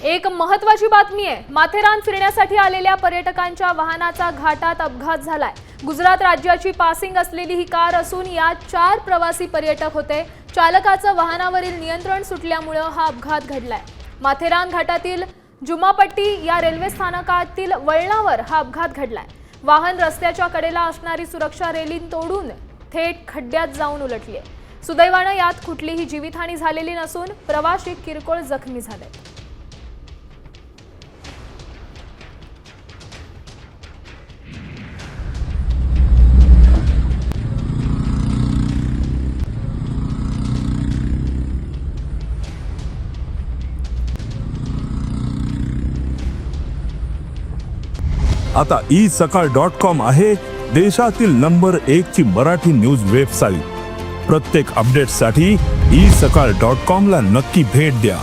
एक महत्त्वाची बातमी आहे। माथेरान फिरण्यासाठी आलेल्या पर्यटकांच्या वाहनाचा घाटात अपघात झालाय। गुजरात राज्याची पासिंग असलेली ही कार असून यात 4 प्रवासी पर्यटक होते। चालकाचं वाहनावरील नियंत्रण सुटल्यामुळे हा अपघात घडलाय। माथेरान घाटातील जुमापट्टी या रेल्वे स्थानकातील वळणावर हा अपघात घडलाय। वाहन रस्त्याच्या कडेला असणारी सुरक्षा रेलिंग तोडून थेट खड्ड्यात जाऊन उलटली आहे। सुदैवाने यात कुठलीही जीवितहानी झालेली नसून प्रवासी किरकोळ जखमी झाले। आता isakal.com आहे देशातील नंबर 1 ची मराठी न्यूज वेबसाईट। प्रत्येक अपडेटसाठी isakal.com ला नक्की भेट द्या।